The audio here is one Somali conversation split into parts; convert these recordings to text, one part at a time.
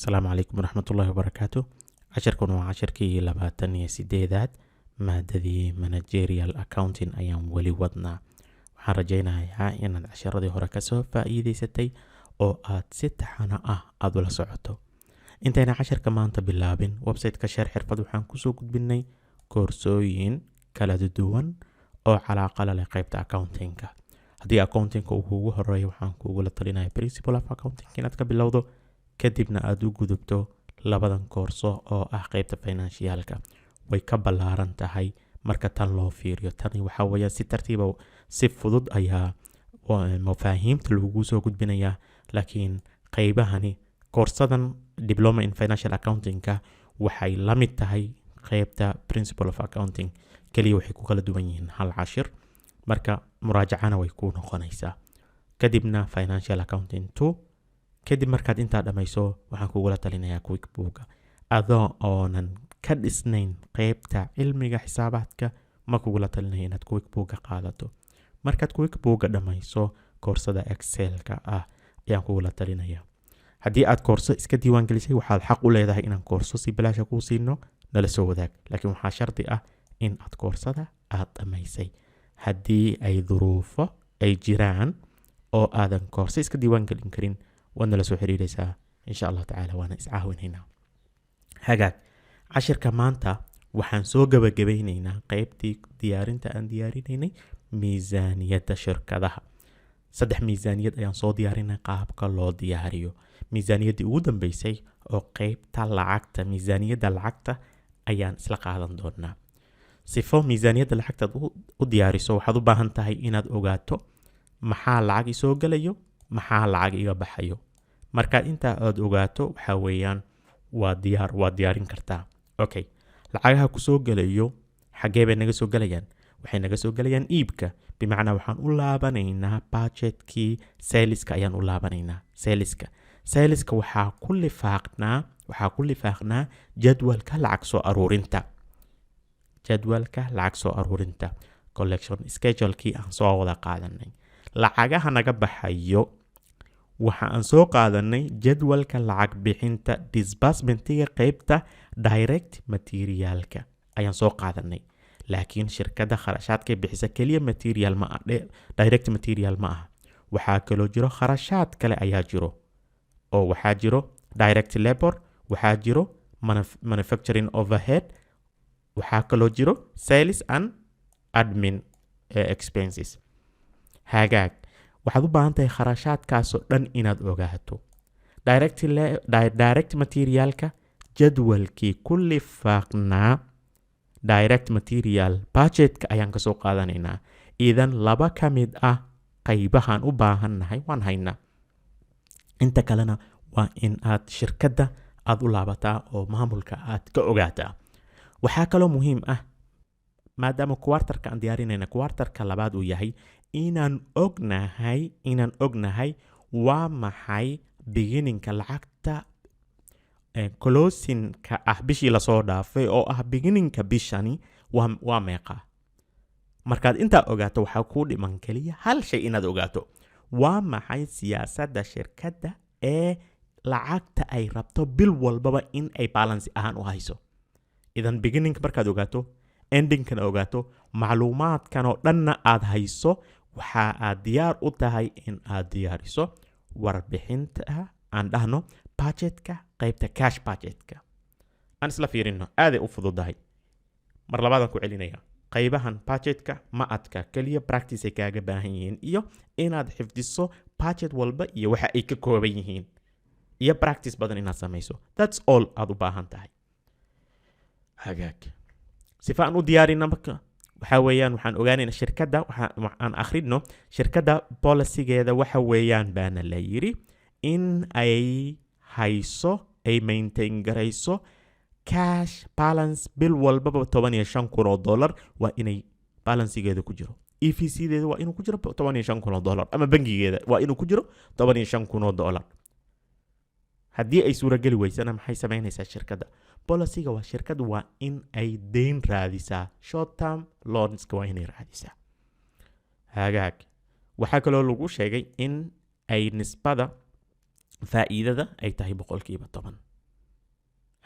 السلام عليكم ورحمة الله وبركاته. عشركم وعشركي لباتني سيديدات ماددي managerial accounting أيام ولي وضنا waxaan rajaynayaa inaad casharadii hore kasoo faa'iidaysatay oo aad si taxana ah aad ula socoto. Intayna casharka maanta bilaabin, website-ka Share Xirfad waxaan kusoo gudbinay koorsooyin kala duwan oo calaaqa la leh qaybta accounting-ka. Haddii accounting-ka uu kugu horeeyo, waxaan kugula talinayaa principle of accounting inaad ka bilowdo, kadibna aad u gudubto labadan koorso oo ah qaybta financialka. Way ka ballaaran tahay marka tan loo fiiriyo. Tani waxa weeye si tartiib ah si fudud ayaa mafaahiimta lagu soo gudbinayaa, laakiin qaybahani koorsadan diploma in financial accounting-ka waxay la mid tahay qaybta principle of accounting, kaliya waxay ku kala duwan yihiin hal cashir. Marka muraajacana way ku noqonaysaa. Kadibna financial accounting 2, kadib markaad intaa dhamayso waxaan kugula talinayaa QuickBook adoo oonan ka dhisnayn qaybta cilmiga xisaabaadka. Ma kugula talinaya inaad QuickBook qaadato. Markaad QuickBook dhamayso koorsada Excel-ka ah ayaan kugula talinayaa. Haddii aad koorso iska diiwaan gelisay, waxaad xaq u leedahay inaan koorso si bilaash kuu siino, nala soo wadaag. Laakiin waxaa shardi ah in aad koorsada aad dhamaysay. Haddii ay duruufo ay jiraan oo aadan koorso iska diiwaan gelin karin, waana la soo xiriiraysaa insha Allah tacaala, waana iscaawinaynaa. Hagaag, cashirka maanta waxaan soo gabagabeynaynaa qaybtii diyaarinta aan diyaarinaynay miisaaniyadda shirkadaha. 3 miisaaniyad ayaan soo diyaarinay qaabka loo diyaariyo. Miisaaniyaddii ugu dambeysay oo qaybta lacagta, miisaaniyadda lacagta ayaan isla qaadan doonaa. Sifo miisaaniyadda lacagta u diyaariso, waxaad u baahan tahay inaad ogaato maxaa lacag isoo galayo, maxaa lacag iga baxayo. Marka inta aad ogaato waxa weeyaan waa diyaarin kartaa. Okay, lacagaha ku soo galayo xagee bay naga soo galayaan? Waxay naga soo galayaan iibka. Bimacnaa waxaan u laabanaynaa budgetkii saleska ayaan u laabanaynaa. Saleska waxaa ku lifaaqnaa jadwalka lacag soo aruurinta. Collection schedule-kii aan soo wada qaadanay. Lacagaha naga baxayo waxa aan soo qaadanay jadwalka lacag bixinta disbursement-iga qaybta direct materialka ayaan soo qaadanay. Laakiin shirkadda kharashaadka bixisa kaliya material ma ah, direct material ma ah. Waxaa kaloo jiro kharashaad kale ayaa jiro. Oo waxaa jiro direct labor, waxaa jiro manufacturing overhead, waxaa kaloo jiro sales and admin expenses. Hagaag, waxaad u baahan tahay kharashaadkaasoo dhan inaad ogaato. Direct materialka jadwalkii ku lifaaqnaa direct material budgetka ayaan ka soo qaadanaynaa. Idan 2 ka mid ah qaybahan u baahannahay waan haynaa. Inta kalena waa in aad shirkadda aad u laabataa oo maamulka aad ka ogaataa. Waxaa kaloo muhiim ah, maadaama quarter-ka aan diyaarinayna quarter-ka labaad uu yahay, inaan ognahay waa maxay beginning-ka lacagta closing-ka ah bishii la soo dhaafay oo ah beginning-ka bishani waa meeqa. Markaad intaa ogaato, waxaa ku dhiman kaliya hal shay inaad ogaato. Waa maxay siyaasadda shirkadda ee lacagta ay rabto bil walbaba in ay balance ahaan u hayso. Idan beginning markaad ogaato, ending-kana ogaato, macluumaadkan oo dhanna aad hayso, waxa aad diyaar u tahay in aad diyaariso warbixinta aan dhahno budgetka qaybta cash budgetka. Aan isla fiirino, aad ay u fududahay. Mar labaad ku celinaya. Qaybahan budgetka ma adka, kaliya practice ay kaaga baahan yihiin iyo inaad xifdiso budget walba iyo waxa ay ka kooban yihiin. Iyo practice badan inaad samayso. That's all aad u baahan tahay. Hagaag. Sifa aan u diyaarina marka waxa weeyaan waxaan ogaanaynaa shirkadda, waxaan akhrino shirkadda policy-geeda waxa weeyaan baana la yiri in ay hayso, ay maintain garayso cash balance bil walbaba $15,000 waa inay balance-geeda ku jiro. EFC-deeda waa inuu ku jiro $15,000 ama bangigeeda waa inuu ku jiro $15,000. Haddii ay suuragali weysana maxay samaynaysaa shirkadda? Policy-ga waa shirkaddu waa in ay deyn raadisaa. Short term loans-ka waa inay raadisaa. Hagaag, waxaa kaloo lagu sheegay in ay nisbada faa'iidada ay tahay 10%.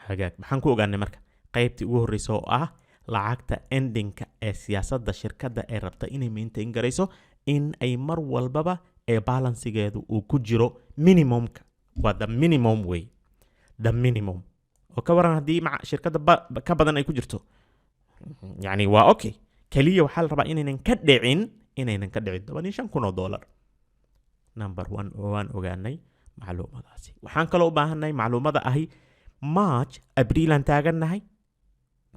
hagaag maxaan ku ogaanay marka qaybtii ugu horreysa oo ah lacagta endingka ee siyaasadda shirkadda ay rabta inay maintain garayso in ay mar walbaba ee balansigeedu uu ku jiro minimumka waa the minimum way the minimum oo ka waran haddii shirkadda ka badan ay ku jirto yani waa okay kaliya waxaa la rabaa inaynan ka dhicin $15,000 number 1 waan ogaanay macluumadaasi waxaan kaloo u baahanay macluumada ahi March April aan taagannahay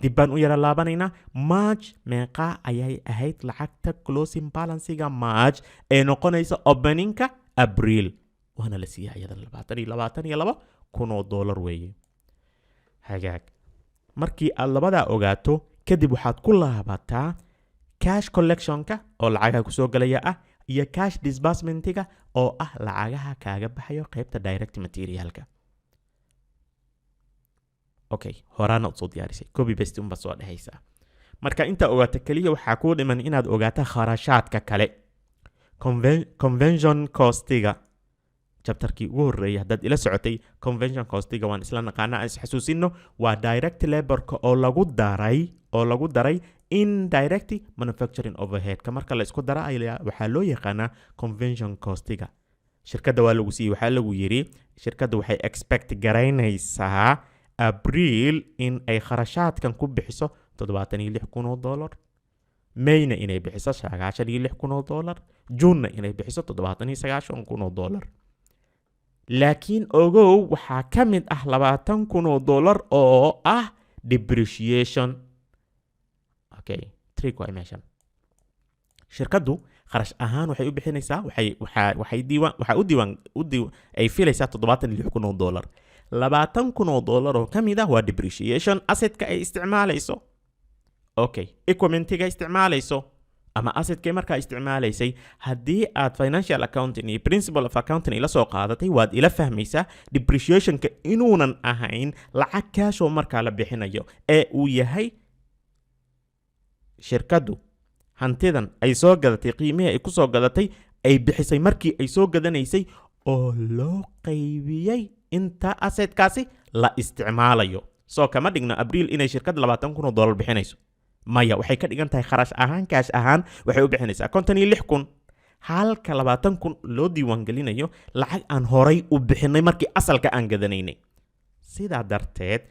dib baan u yara laabanaynaa March meeqa ayay ahayd lacagta closing balancega March ee noqonaysa openingka April waana la siiyay iyada $22,000 weeye hagaag markii aad labadaa ogaato kadib waxaad ku laabataa cash collectionka oo lacagaha ku soo galaya ah iyo cash disbursementiga oo ah lacagaha kaaga baxayo qaybta direct materialka okay horaana u soo diyaarisay copy paste unba soo dhahaysa marka inta ogaato kaliya waxaa ku dhiman inaad ogaato kharashaadka kale convention costiga chapterkii ugu horreeyay haddaad ila socotay convention costiga waan isla naqaanaa is xasuusino waa direct laborka oo lagu daray indirect manufacturing overhead ka marka la isku dara waxaa loo yaqaanaa convention costiga shirkadda waa lagu siiyey waxaa lagu yiri shirkadda waxay expect garaynaysaa April in ay kharashaadkan ku bixiso $76,000 Mayna inay bixiso $96,000 June inay bixiso $99,000 laakiin ogow waxaa ka mid ah $20,000 oo ah depreciation okay trick waa meeshan shirkaddu kharash ahaan waxay u bixinaysaa ay filaysaa $76,000 $20,000 oo ka mid ah waa depreciation assetka ay isticmaalayso okay equipmentiga isticmaalayso ama assetkay markaa isticmaalaysay haddii aad financial accounting iyo principle of accounting ila soo qaadatay waad ila fahmaysaa depreciationka inuunan ahayn lacag cash oo markaa la bixinayo ee uu yahay shirkaddu hantidan ay soo gadatay qiimihii ay ku soo gadatay ay bixisay markii ay soo gadanaysay oo loo qaybiyay inta assetkaasi la isticmaalayo soo kama dhigno April inay shirkadda $20,000 bixinayso maya waxay ka dhigan tahay kharash ahaan cash ahaan waxay u bixinaysaa $56,000 halka $20,000 loo diiwaan gelinayo lacag aan horay u bixinay markii asalka aan gadanaynay sidaa darteed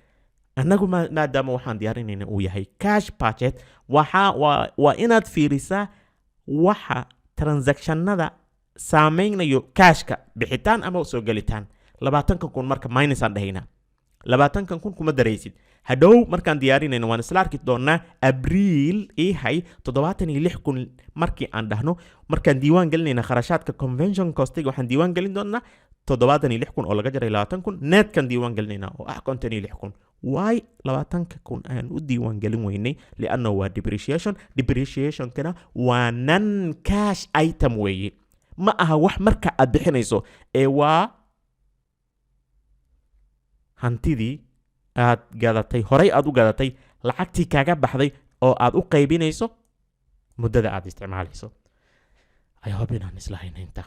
annagu maadaama waxaan diyaarinayna uu yahay cash budget waa inaad fiirisaa waxa transactionada saameynayo cashka bixitaan ama soo galitaan $20,000 marka minus aan dhahaynaa $20,000 kuma daraysid hadhow markaan diyaarinayno waan isla arki doonaa April ihay $76,000 markii aan dhahno markaan diiwaan gelinayna kharashaadka convention costiga waxaan diiwaan gelin doonaa $76,000 oo laga jaray $20,000 netkan diiwaan gelinayna oo ah $56,000 why $20,000 aan u diiwaan gelin weynay lianna waa depreciationkana waa non cash item weeye ma aha wax marka aad bixinayso ee waa hantidii aad gadatay horay aad u gadatay lacagtii kaaga baxday oo aad u qaybinayso muddada aad isticmaalayso I hope inaan isla haynaynta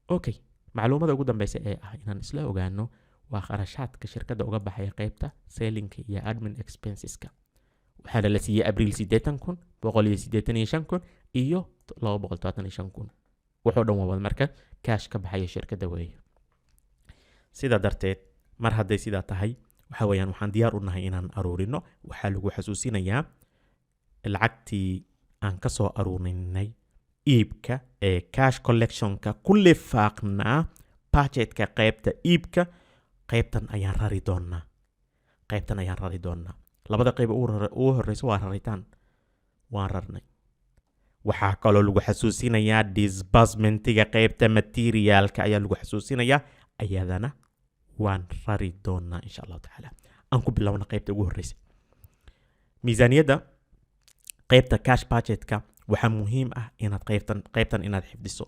okay macluumada ugu dambaysa ee ah inaan isla ogaano waa kharashaadka shirkadda uga baxaya qaybta sellingka iyo admin expenseska waxaana la siiyey April $80,000 $185,000 iyo $225,000 wuxuu dhan waa marka cash ka baxaya shirkadda weeye sida darteed mar hadday sidaa tahay waxa weeyaan waxaan diyaar u nahay inaan aruurino waxaa lagu xasuusinayaa lacagtii aan ka soo aruurinay iibka ee cash collectionka ku lifaaqnaa budgetka qaybta iibka qaybtan ayaan rari doonaa labada qayb ugu horeysa waa raritaan waan rarnay waxaa kaloo lagu xasuusinayaa disbursementiga qaybta materialka ayaa lagu xasuusinayaa ayadana waan rari doonaa insha Allah taala aan ku bilowna qaybta ugu horeysa miisaaniyadda qaybta cash budgetka waxaa muhiim ah inaad qaybtan inaad xifdiso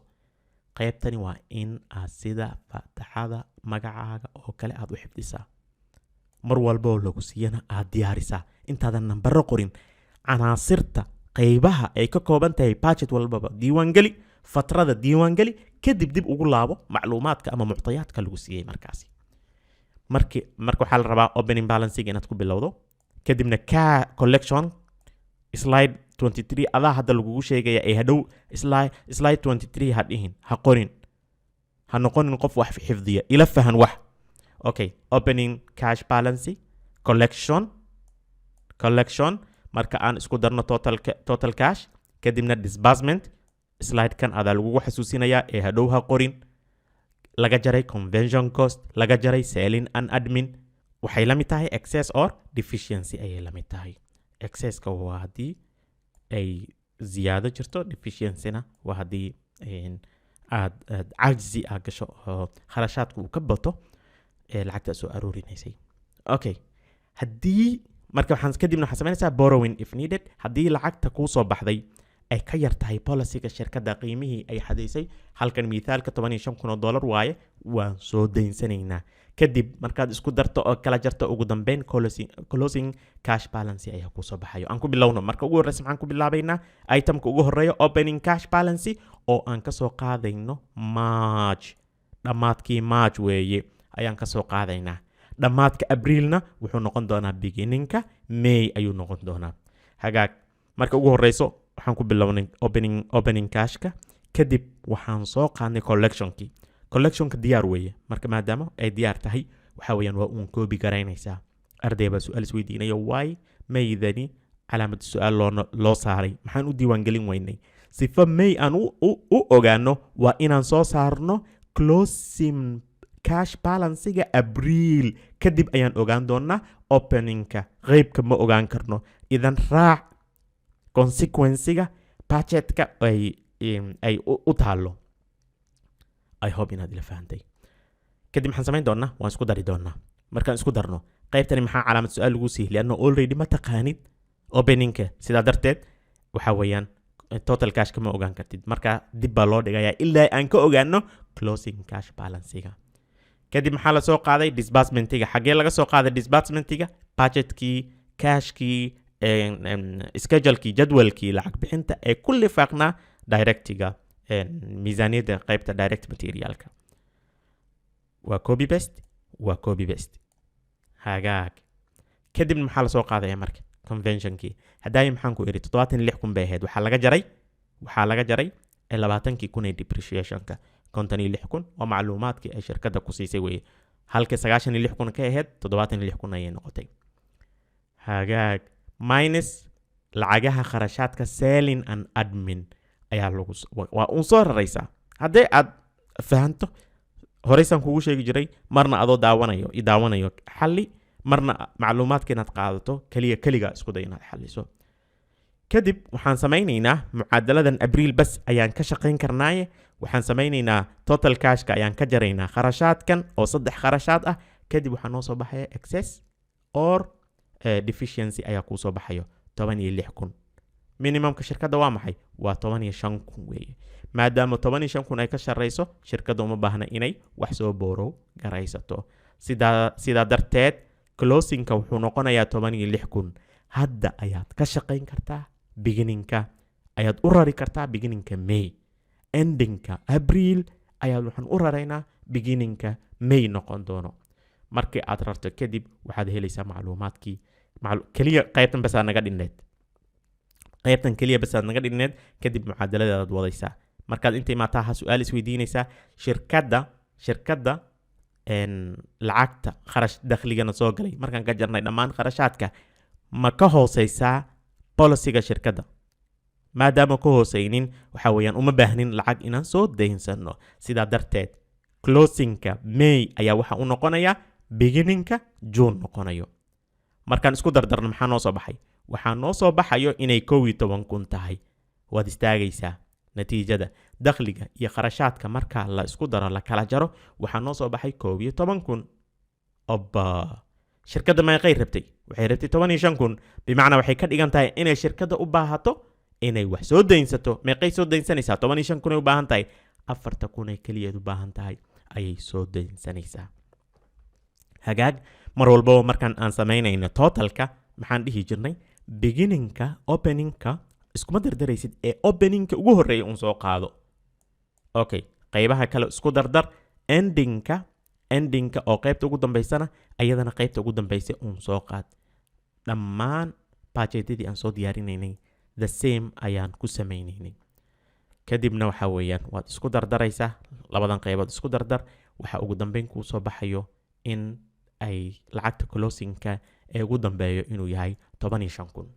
qaybtani waa in aad sida faataxada magacaaga oo kale aad u xifdisaa mar walba oo lagu siiyana aad diyaarisaa intaadan nambaro qorin canaasirta qaybaha ay ka kooban tahay budget walbaba diiwaangeli fatrada diiwaangeli kadib dib ugu laabo macluumaadka ama muctayaadka lagu siiyey markaasi marka waxaa la rabaa opening balancing inaad ku bilowdo kadibna collection slide 23 adaa hadda lagugu sheegaya ee hadhow slide 23 ha dhihin ha qorin ha noqonin qof wax xifdiya ila fahan wax okay opening cash balance collection marka aan isku darno total cash kadibna disbursement slide kan adaa lagugu xasuusinaya ee hadhow ha qorin laga jaray convention cost laga jaray selling and admin waxay la mid tahay excess or deficiency ayay la mid tahay excesska waa haddii ay ziyaado jirto deficiencyna waa haddii aad cajzi aad gasho oo kharashaadku uu ka bato lacagta soo aruurinaysay okay haddii marka kadibna waxaan samaynaysaa borrowing if needed haddii lacagta kuu soo baxday ay ka yar tahay policyga shirkadda qiimihii ay xadaysay halkan mithaalka $15,000 waaye waan soo daynsanaynaa kadib markaad isku darto oo kala jarto ugu dambeyn closing cash balance ayaa ku soo baxayo aan ku bilowno marka ugu horreysa maxaan ku bilaabaynaa itemka ugu horeeya opening cash balance oo aan ka soo qaadayno March dhammaadkii March weeye ayaan ka soo qaadaynaa dhammaadka Aprilna wuxuu noqon doonaa beginningka May ayuu noqon doonaa hagaag marka ugu horreyso waxaan ku bilownay opening cashka kadib waxaan soo qaadnay collectionka diyaar weeye marka maadaama ay diyaar tahay waxa weeyaan waa uun koobi garaynaysaa arday baa su'aal isweydiinaya why maydani calaamad su'aal loo saaray maxaan u diiwaan gelin weynay sifa may aan u ogaano waa inaan soo saarno closing cash balancega April kadib ayaan ogaan doonaa openingka qaybka ma ogaan karno idan raac consequencega budgetka ay u taalo I hope inaad ila fahantay kadib maxaan samayn doonaa waan isku dari doonaa markaan isku darno qaybtani maxaa calaamad su'aal lagu siiyay lianna already ma taqaanid openingka sidaa darteed waxa weeyaan total cash kama ogaan kartid marka dib baa loo dhigayaa ilaa aan ka ogaano closing cash balancega kadib maxaa la soo qaaday disbursementiga xagee laga soo qaaday disbursementiga budgetkii cashkii schedulekii jadwalkii lacag bixinta ee ku lifaaqnaa directiga miisaaniyadda qaybta direct materialka waa copy paste hagaag kadib maxaa la soo qaadaya marka conventionkii hadaayi maxaan ku iri 76,000 bay ahayd waxaa laga jaray 20,000 ee depreciationka 56,000 oo macluumaadkii ay shirkadda ku siisay weeye halka 96,000 ka ahayd 76,000 ayay noqotay hagaag minus lacagaha kharashaadka selling and admin ayaa waa uun soo raraysaa haddii aad fahanto horeysan kugu sheegi jiray marna adoo daawanayo xalli marna macluumaadka inaad qaadato keliga isku day inaad xalliso kadib waxaan samaynaynaa mucaadaladan April bas ayaan ka shaqayn karnaaye waxaan samaynaynaa total cashka ayaan ka jaraynaa kharashaadkan oo 3 kharashaad ah kadib waxaa noo soo baxaya excess or deficiency ayaa kuu soo baxayo 16,000 minimumka shirkadda waa maxay waa 15,000 weeye maadaama 15,000 ay ka sharayso shirkadda uma baahna inay wax soo boorow garaysato sidaa darteed closingka wuxuu noqonayaa 16,000 hadda ayaad ka shaqayn kartaa beginningka ayaad u rari kartaa beginningka May endingka April ayaad waxaan u raraynaa beginningka May noqon doono markii aad rarto kadib waxaad helaysaa macluumaadkii kaliya qaybtan bas naga dhinneed kadib mucaadaladeedaad wadaysaa markaad inta imaataa su'aal isweydiinaysaa shirkadda lacagta kharash dakhligana soo galay markaan ka jarnay dhammaan kharashaadka ma ka hooseysaa policyga shirkadda maadaama ka hooseynin waxa weeyaan uma baahnin lacag inaan soo daynsano sidaa darteed closingka May ayaa waxa u noqonaya beginningka June noqonayo markaan isku dardarno maxaa noo soo baxay waxaa noo soo baxayo inay 11,000 tahay waad istaagaysaa natiijada dakhliga iyo kharashaadka marka la isku daro la kala jaro waxaa noo soo baxay 11,000 abba shirkadda ma waxay rabtay 15,000 bimacnaa waxay ka dhigan tahay inay shirkadda u baahato inay wax soo daynsato meeqay soo daynsanaysaa 15,000 ay u baahan tahay 4,000 ay kaliya u baahan tahay ayay soo daynsanaysaa hagaag mar walba markaan aan samaynayno totalka maxaan dhihi jirnay beginningka openingka iskuma dardaraysid ee openingka ugu horeeya uun soo qaado okay qaybaha kale isku dardar endingka endingka oo qaybta ugu dambaysana ayadana qaybta ugu dambaysa uun soo qaad. dhammaan bajetyadii aan soo diyaarinaynay the same ayaan ku samaynaynay. kadibna waxa weeyaan waad isku dardaraysaa labadan qaybood isku dardar, waxa ugu dambeyn kuu soo baxayo in ay lacagta closingka ee ugu dambeeyo inuu yahay 15,000.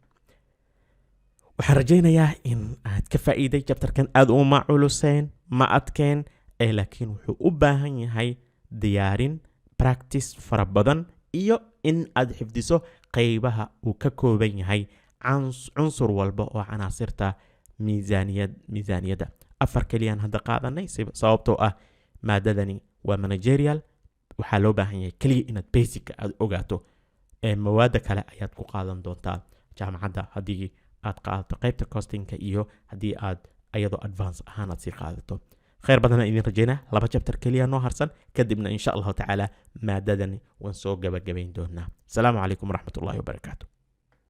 waxaan rajaynayaa in aad ka faa'iiday chapterkan. aad uma culusayn, ma adkeen, laakiin wuxuu u baahan yahay diyaarin, practice fara badan, iyo in aad xifdiso qaybaha uu ka kooban yahay cunsur walba oo canaasirta miisaaniyadda. 4 keliyaan hadda qaadanay sababtoo ah maadadani waa managerial. waxaa loo baahan yahay keliya inaad basic aad ogaato. mawaada kale ayaad ku qaadan doontaa jaamacadda haddii aad qaadato qaybta costingka iyo haddii aad ayadoo advance ahaan aad sii qaadato. khayr badan idin rajaynaa. 2 chapter keliya noo harsan, kadibna insha allahu tacaala maadadani waan soo gabagabayn doonaa. asalaamu calaykum waraxmatullaahi wabarakaatu.